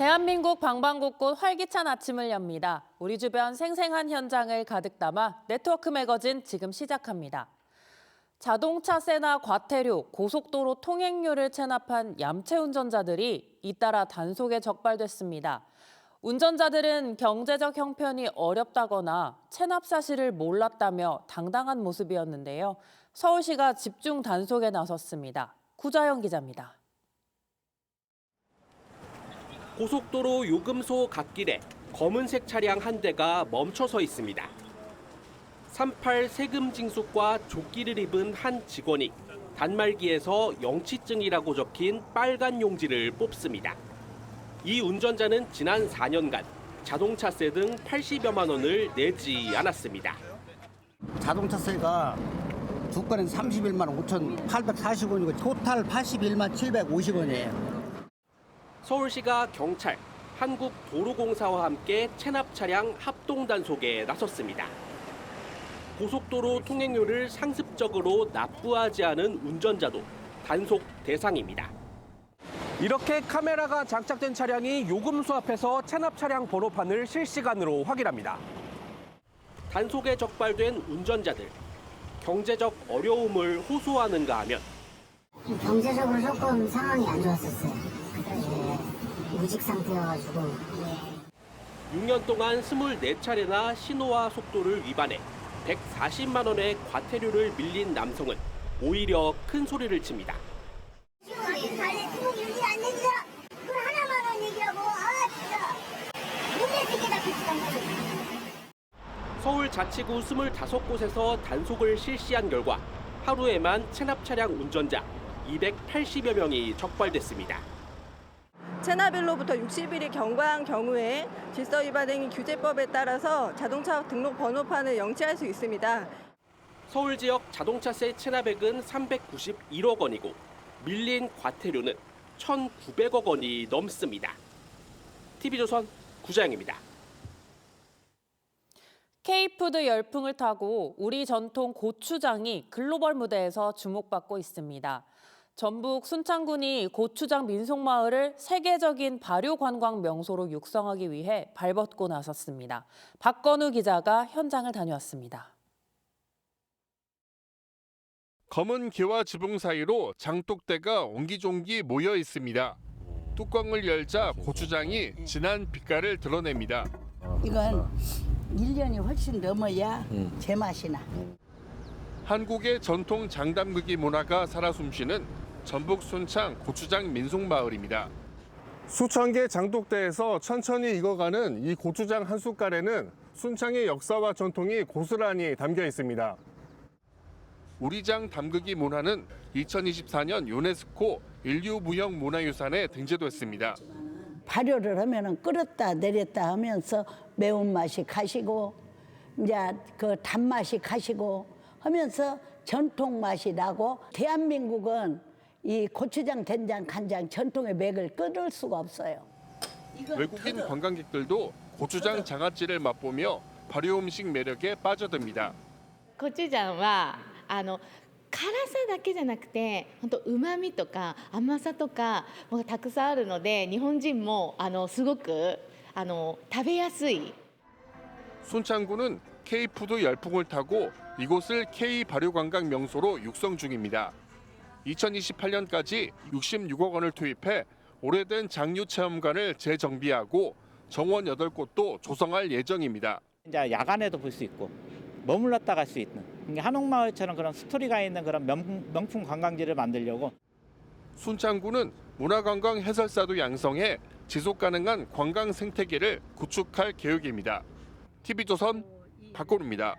대한민국 방방곡곡 활기찬 아침을 엽니다. 우리 주변 생생한 현장을 가득 담아 네트워크 매거진 지금 시작합니다. 자동차세나 과태료, 고속도로 통행료를 체납한 얌체 운전자들이 잇따라 단속에 적발됐습니다. 운전자들은 경제적 형편이 어렵다거나 체납 사실을 몰랐다며 당당한 모습이었는데요. 서울시가 집중 단속에 나섰습니다. 구자영 기자입니다. 고속도로 요금소 갓길에 검은색 차량 한 대가 멈춰 서 있습니다. 38 세금 징수과 조끼를 입은 한 직원이 단말기에서 영치증이라고 적힌 빨간 용지를 뽑습니다. 이 운전자는 지난 4년간 자동차세 등 80여만 원을 내지 않았습니다. 자동차세가 두 건은 31만 5,840원이고 토탈 81만 750원이에요. 서울시가 경찰, 한국도로공사와 함께 체납 차량 합동 단속에 나섰습니다. 고속도로 통행료를 상습적으로 납부하지 않은 운전자도 단속 대상입니다. 이렇게 카메라가 장착된 차량이 요금소 앞에서 체납 차량 번호판을 실시간으로 확인합니다. 단속에 적발된 운전자들, 경제적 어려움을 호소하는가 하면 경제적으로 조금 상황이 안 좋았었어요. 무직 상태여가지고. 6년 동안 24차례나 신호와 속도를 위반해 140만 원의 과태료를 밀린 남성은 오히려 큰 소리를 칩니다. 서울자치구 25곳에서 단속을 실시한 결과 하루에만 체납 차량 운전자 280여 명이 적발됐습니다. 체납일로부터 60일이 경과한 경우에 질서 위반 행위 규제법에 따라서 자동차 등록 번호판을 영치할 수 있습니다. 서울 지역 자동차세 체납액은 391억 원이고 밀린 과태료는 1,900억 원이 넘습니다. TV조선 구자영입니다. K푸드 열풍을 타고 우리 전통 고추장이 글로벌 무대에서 주목받고 있습니다. 전북 순창군이 고추장 민속마을을 세계적인 발효 관광 명소로 육성하기 위해 발벗고 나섰습니다. 박건우 기자가 현장을 다녀왔습니다. 검은 개와 지붕 사이로 장독대가 옹기종기 모여 있습니다. 뚜껑을 열자 고추장이 진한 빛깔을 드러냅니다. 이건 1년이 훨씬 넘어야 제맛이 나. 한국의 전통 장담그기 문화가 살아 숨쉬는 전북 순창 고추장 민속마을입니다. 수천 개 장독대에서 천천히 익어가는 이 고추장 한 숟갈에는 순창의 역사와 전통이 고스란히 담겨 있습니다. 우리장 담그기 문화는 2024년 유네스코 인류무형문화유산에 등재됐습니다. 발효를 하면은 끓였다 내렸다 하면서 매운맛이 가시고 이제 그 단맛이 가시고 하면서 전통 맛이 나고 대한민국은 이 고추장, 된장, 간장 전통의 맥을 끊을 수가 없어요. 외국인 관광객들도 고추장 장아찌를 맛보며 발효 음식 매력에 빠져듭니다. コチュジャンは辛さだけじゃなくて本当旨味とか甘さとかもうたくさんあるので日本人もすごく食べやすい。 순창구는 K푸드 열풍을 타고 이곳을 K 발효관광 명소로 육성 중입니다. 2028년까지 66억 원을 투입해 오래된 장류 체험관을 재정비하고 정원 8곳도 조성할 예정입니다. 이제 야간에도 볼 수 있고 머물렀다 갈 수 있는 한옥마을처럼 그런 스토리가 있는 그런 명품 관광지를 만들려고. 순창구는 문화관광 해설사도 양성해 지속가능한 관광 생태계를 구축할 계획입니다. TV조선 박건우입니다.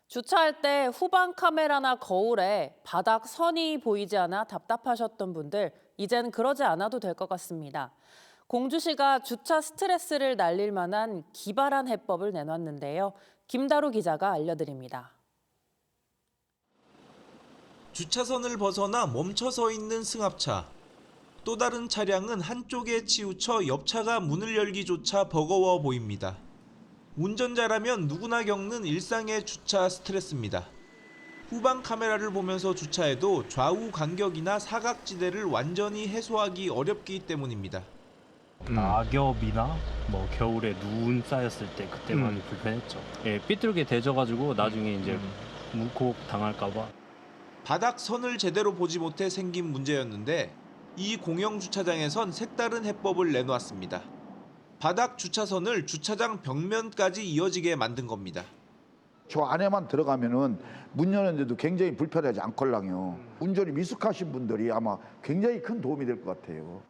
주차할 때 후방 카메라나 거울에 바닥 선이 보이지 않아 답답하셨던 분들, 이젠 그러지 않아도 될 것 같습니다. 공주시가 주차 스트레스를 날릴 만한 기발한 해법을 내놨는데요. 김다루 기자가 알려드립니다. 주차선을 벗어나 멈춰 서 있는 승합차. 또 다른 차량은 한쪽에 치우쳐 옆차가 문을 열기조차 버거워 보입니다. 운전자라면 누구나 겪는 일상의 주차 스트레스입니다. 후방 카메라를 보면서 주차해도 좌우 간격이나 사각지대를 완전히 해소하기 어렵기 때문입니다. 낙엽이나 뭐 겨울에 눈 쌓였을 때 그때 많이 불편했죠. 예, 삐뚤게 데져가지고 나중에 이제 문콕 당할까봐. 바닥 선을 제대로 보지 못해 생긴 문제였는데 이 공영 주차장에선 색다른 해법을 내놓았습니다. 바닥 주차선을 주차장 벽면까지 이어지게 만든 겁니다. 저 안에만 들어가면은 문 여는데도 굉장히 불편하지 않걸랑요. 운전이 미숙하신 분들이 아마 굉장히 큰 도움이 될 것 같아요.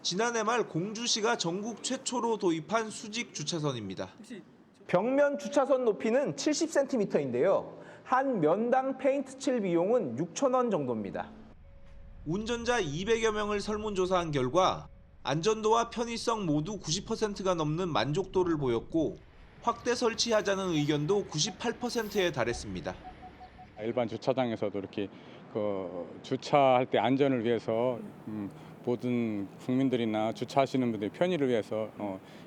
지난해 말 공주시가 전국 최초로 도입한 수직 주차선입니다. 벽면 주차선 높이는 70cm인데요. 한 면당 페인트 칠 비용은 6,000원 정도입니다. 운전자 200여 명을 설문조사한 결과 안전도와 편의성 모두 90%가 넘는 만족도를 보였고 확대 설치하자는 의견도 98%에 달했습니다. 일반 주차장에서도 이렇게 주차할 때 안전을 위해서 모든 국민들이나 주차하시는 분들의 편의를 위해서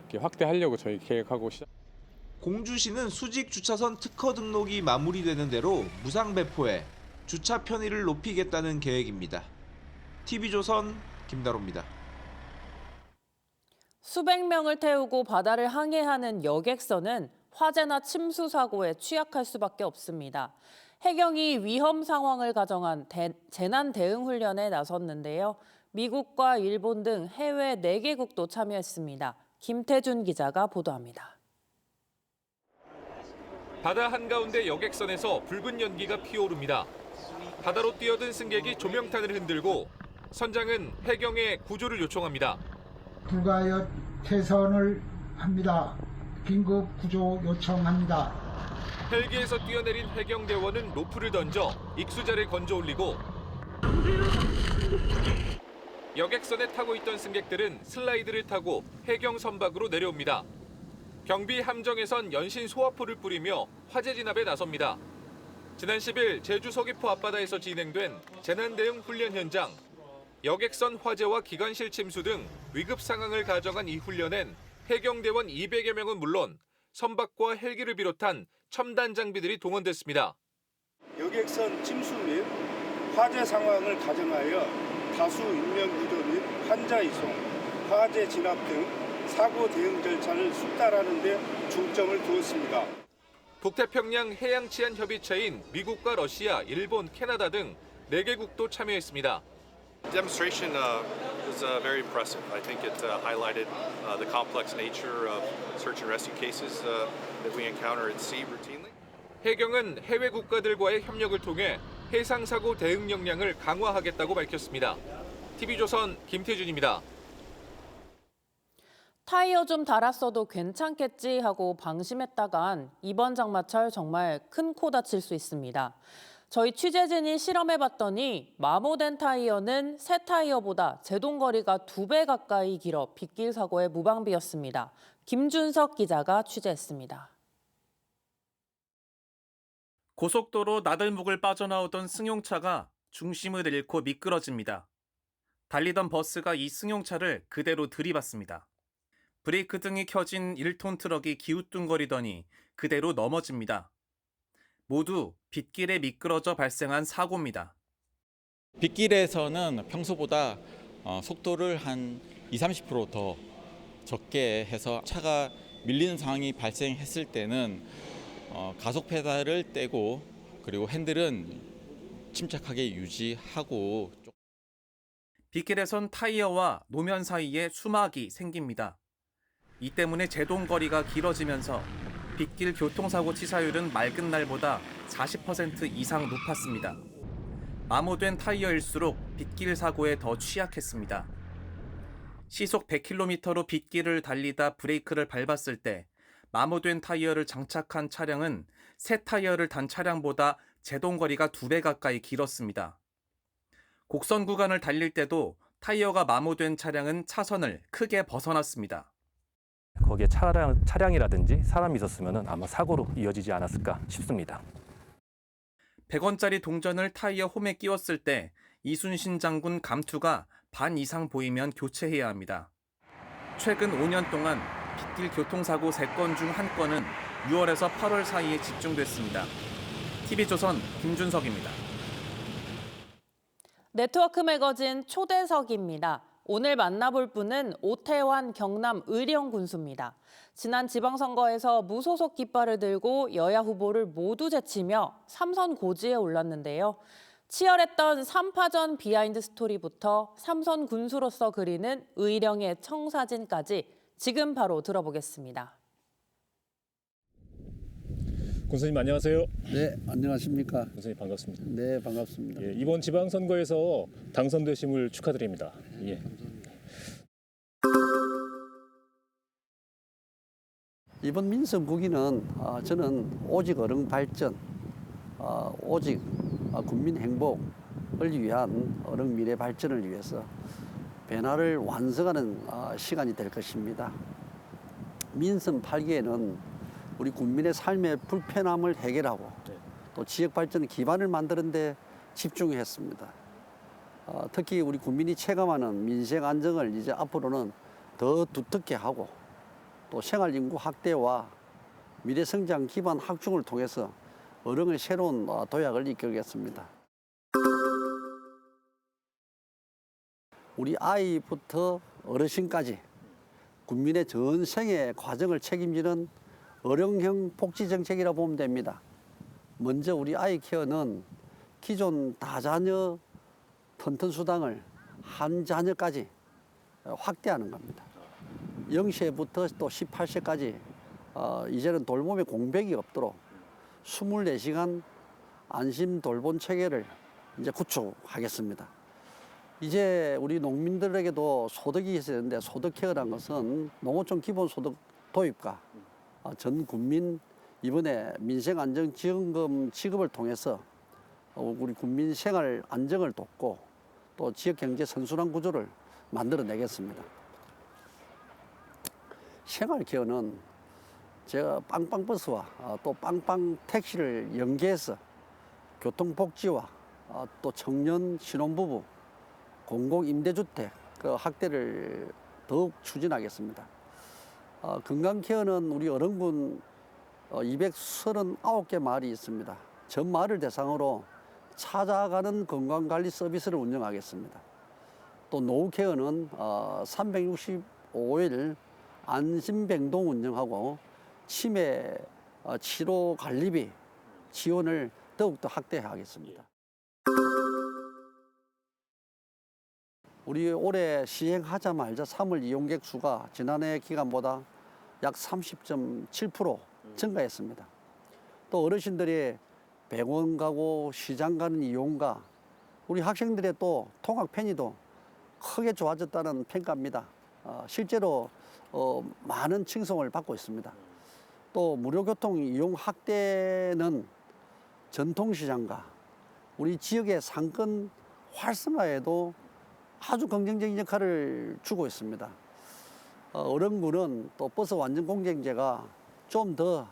이렇게 확대하려고 저희 계획하고 공주시는 수직 주차선 특허 등록이 마무리되는 대로 무상 배포해 주차 편의를 높이겠다는 계획입니다. TV조선 김다로입니다. 수백 명을 태우고 바다를 항해하는 여객선은 화재나 침수 사고에 취약할 수밖에 없습니다. 해경이 위험 상황을 가정한 재난 대응 훈련에 나섰는데요. 미국과 일본 등 해외 4개국도 참여했습니다. 김태준 기자가 보도합니다. 바다 한가운데 여객선에서 붉은 연기가 피어오릅니다. 바다로 뛰어든 승객이 조명탄을 흔들고 선장은 해경에 구조를 요청합니다. 불가역 퇴선을 합니다. 긴급 구조 요청합니다. 헬기에서 뛰어내린 해경대원은 로프를 던져 익수자를 건져 올리고 여객선에 타고 있던 승객들은 슬라이드를 타고 해경 선박으로 내려옵니다. 경비 함정에선 연신 소화포를 뿌리며 화재 진압에 나섭니다. 지난 10일 제주 서귀포 앞바다에서 진행된 재난 대응 훈련 현장. 여객선 화재와 기관실 침수 등 위급 상황을 가정한 이 훈련엔 해경대원 200여 명은 물론 선박과 헬기를 비롯한 첨단 장비들이 동원됐습니다. 여객선 침수 및 화재 상황을 가정하여 다수 인명 구조 및 환자 이송, 화재 진압 등 사고 대응 절차를 숙달하는 데 중점을 두었습니다. 북태평양 해양 치안 협의체인 미국과 러시아, 일본, 캐나다 등 4개국도 참여했습니다. The demonstration was very impressive. I think it highlighted the complex nature of search and rescue cases that we encounter at sea routinely. 해경은 해외 국가들과의 협력을 통해 해상 사고 대응 역량을 강화하겠다고 밝혔습니다. TV조선 김태준입니다. 타이어 좀 달았어도 괜찮겠지 하고 방심했다간 이번 장마철 정말 큰 코 다칠 수 있습니다. 저희 취재진이 실험해봤더니 마모된 타이어는 새 타이어보다 제동거리가 2배 가까이 길어 빗길 사고의 무방비였습니다. 김준석 기자가 취재했습니다. 고속도로 나들목을 빠져나오던 승용차가 중심을 잃고 미끄러집니다. 달리던 버스가 이 승용차를 그대로 들이받습니다. 브레이크 등이 켜진 1톤 트럭이 기우뚱거리더니 그대로 넘어집니다. 모두 빗길에 미끄러져 발생한 사고입니다. 빗길에서는 평소보다 속도를 한 20-30% 더 적게 해서 차가 밀리는 상황이 발생했을 때는 가속 페달을 떼고 그리고 핸들은 침착하게 유지하고 빗길에선 타이어와 노면 사이에 수막이 생깁니다. 이 때문에 제동거리가 길어지면서 빗길 교통사고 치사율은 맑은 날보다 40% 이상 높았습니다. 마모된 타이어일수록 빗길 사고에 더 취약했습니다. 시속 100km로 빗길을 달리다 브레이크를 밟았을 때 마모된 타이어를 장착한 차량은 새 타이어를 단 차량보다 제동거리가 2배 가까이 길었습니다. 곡선 구간을 달릴 때도 타이어가 마모된 차량은 차선을 크게 벗어났습니다. 거기에 차량이라든지 사람이 있었으면 아마 사고로 이어지지 않았을까 싶습니다. 100원짜리 동전을 타이어 홈에 끼웠을 때 이순신 장군 감투가 반 이상 보이면 교체해야 합니다. 최근 5년 동안 빗길 교통사고 3건 중 1건은 6월에서 8월 사이에 집중됐습니다. TV조선 김준석입니다. 네트워크 매거진 초대석입니다. 오늘 만나볼 분은 오태환 경남 의령 군수입니다. 지난 지방선거에서 무소속 깃발을 들고 여야 후보를 모두 제치며 3선 고지에 올랐는데요. 치열했던 3파전 비하인드 스토리부터 3선 군수로서 그리는 의령의 청사진까지 지금 바로 들어보겠습니다. 군수님 안녕하세요. 네, 안녕하십니까. 군수님 반갑습니다. 네, 반갑습니다. 예, 이번 지방선거에서 당선되심을 축하드립니다. 예. 이번 민선국의는 저는 오직 어른 발전, 오직 국민 행복을 위한 어른 미래 발전을 위해서 변화를 완성하는 시간이 될 것입니다. 민선 8기에는 우리 국민의 삶의 불편함을 해결하고 또 지역 발전 기반을 만드는 데 집중했습니다. 특히 우리 국민이 체감하는 민생 안정을 이제 앞으로는 더 두텁게 하고 또 생활 인구 확대와 미래 성장 기반 확충을 통해서 어른의 새로운 도약을 이끌겠습니다. 우리 아이부터 어르신까지 국민의 전 생애 과정을 책임지는 어른형 복지 정책이라 보면 됩니다. 먼저 우리 아이 케어는 기존 다자녀 턴턴 수당을 한 자녀까지 확대하는 겁니다. 0세부터 또 18세까지 이제는 돌봄에 공백이 없도록 24시간 안심 돌봄 체계를 이제 구축하겠습니다. 이제 우리 농민들에게도 소득이 있어야 되는데 소득 케어란 것은 농어촌 기본소득 도입과 전 국민 이번에 민생안정지원금 지급을 통해서 우리 국민 생활 안정을 돕고 또 지역경제 선순환 구조를 만들어내겠습니다. 생활케어는 제가 빵빵버스와 또 빵빵 택시를 연계해서 교통복지와 또 청년 신혼부부 공공임대주택 확대를 더욱 추진하겠습니다. 건강케어는 우리 어른군 239개 마을이 있습니다. 전 마을을 대상으로 찾아가는 건강관리 서비스를 운영하겠습니다. 또 노후케어는 365일 안심병동 운영하고 치매 치료 관리비 지원을 더욱더 확대하겠습니다. 우리 올해 시행하자마자 3월 이용객 수가 지난해 기간보다 약 30.7% 증가했습니다. 또 어르신들이 병원 가고 시장 가는 이용과 우리 학생들의 또 통학 편의도 크게 좋아졌다는 평가입니다. 실제로 많은 칭송을 받고 있습니다. 또 무료교통 이용 확대는 전통시장과 우리 지역의 상권 활성화에도 아주 긍정적인 역할을 주고 있습니다. 어른군은 또 버스 완전 공정제가 좀 더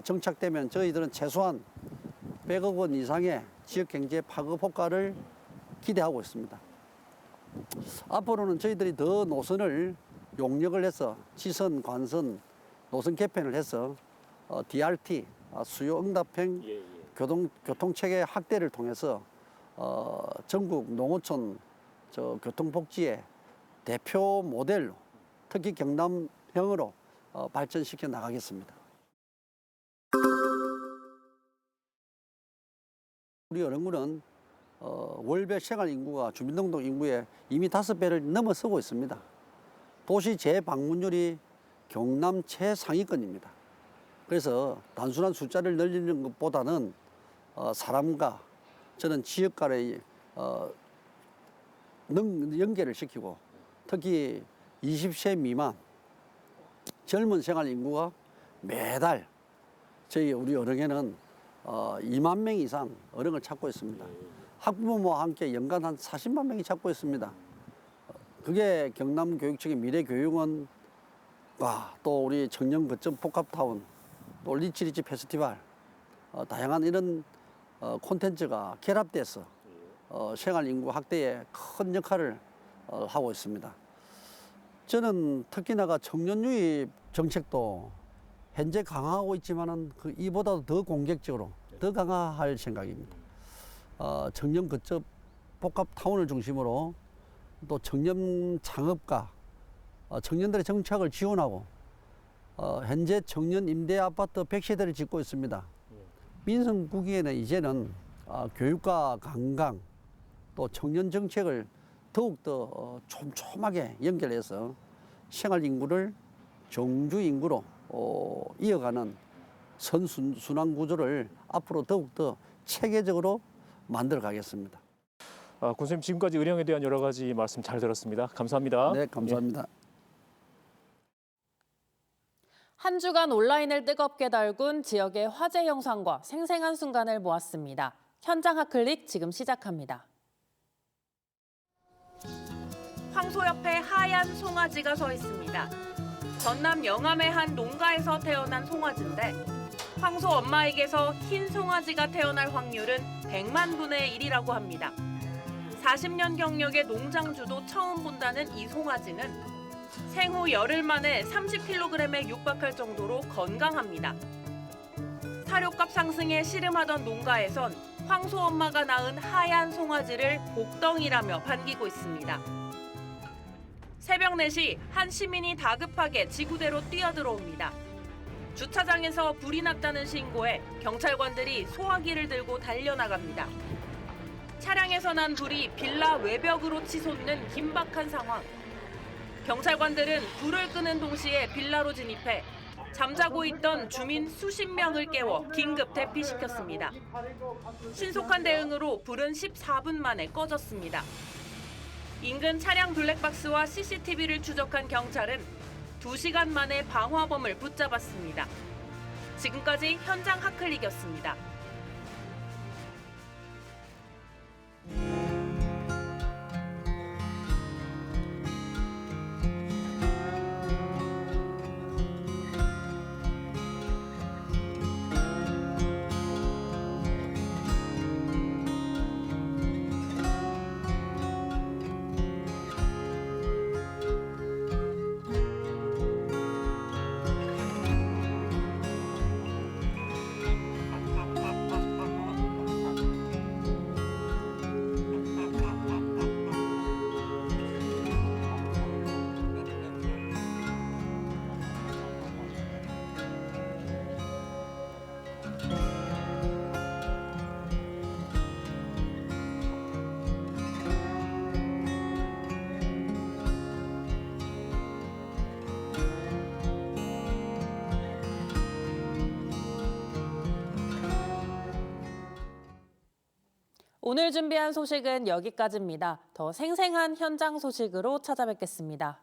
정착되면 저희들은 최소한 100억 원 이상의 지역경제 파급 효과를 기대하고 있습니다. 앞으로는 저희들이 더 노선을 용역을 해서 지선, 관선, 노선 개편을 해서 DRT, 수요응답형 교통체계 확대를 통해서 전국 농어촌 교통복지의 대표 모델로 특히 경남형으로 발전시켜 나가겠습니다. 우리 어른군은 월별 생활 인구가 주민등록 인구의 이미 5배를 넘어서고 있습니다. 도시 재방문율이 경남 최상위권입니다. 그래서 단순한 숫자를 늘리는 것보다는 사람과 저는 지역 간의 연계를 시키고 특히 20세 미만 젊은 생활 인구가 매달 저희 우리 어령에는 2만 명 이상 어령을 찾고 있습니다. 학부모와 함께 연간 한 40만 명이 찾고 있습니다. 그게 경남교육청의 미래교육원과 또 우리 청년 거점 복합타운 또 리치리치 페스티벌 다양한 이런 콘텐츠가 결합돼서 생활 인구 확대에 큰 역할을 하고 있습니다. 저는 특히나가 청년 유입 정책도 현재 강화하고 있지만은 이보다도 더 공격적으로 더 강화할 생각입니다. 청년 거점 복합 타운을 중심으로 또 청년 창업과 청년들의 정착을 지원하고 현재 청년 임대 아파트 100세대를 짓고 있습니다. 민생구기에는 이제는 교육과 관광 또 청년 정책을 더욱더 촘촘하게 연결해서 생활 인구를 정주 인구로 이어가는 선순환 구조를 앞으로 더욱더 체계적으로 만들어 가겠습니다. 군수님 지금까지 의령에 대한 여러 가지 말씀 잘 들었습니다. 감사합니다. 네, 감사합니다. 한 주간 온라인을 뜨겁게 달군 지역의 화제 영상과 생생한 순간을 모았습니다. 현장 핫클릭 지금 시작합니다. 황소 옆에 하얀 송아지가 서 있습니다. 전남 영암의 한 농가에서 태어난 송아지인데 황소 엄마에게서 흰 송아지가 태어날 확률은 100만 분의 1이라고 합니다. 40년 경력의 농장주도 처음 본다는 이 송아지는 생후 열흘 만에 30kg에 육박할 정도로 건강합니다. 사료값 상승에 씨름하던 농가에선 황소 엄마가 낳은 하얀 송아지를 복덩이라며 반기고 있습니다. 새벽 4시 한 시민이 다급하게 지구대로 뛰어들어옵니다. 주차장에서 불이 났다는 신고에 경찰관들이 소화기를 들고 달려나갑니다. 차량에서 난 불이 빌라 외벽으로 치솟는 긴박한 상황. 경찰관들은 불을 끄는 동시에 빌라로 진입해 잠자고 있던 주민 수십 명을 깨워 긴급 대피시켰습니다. 신속한 대응으로 불은 14분 만에 꺼졌습니다. 인근 차량 블랙박스와 CCTV를 추적한 경찰은 2시간 만에 방화범을 붙잡았습니다. 지금까지 현장 핫클릭이었습니다. 오늘 준비한 소식은 여기까지입니다. 더 생생한 현장 소식으로 찾아뵙겠습니다.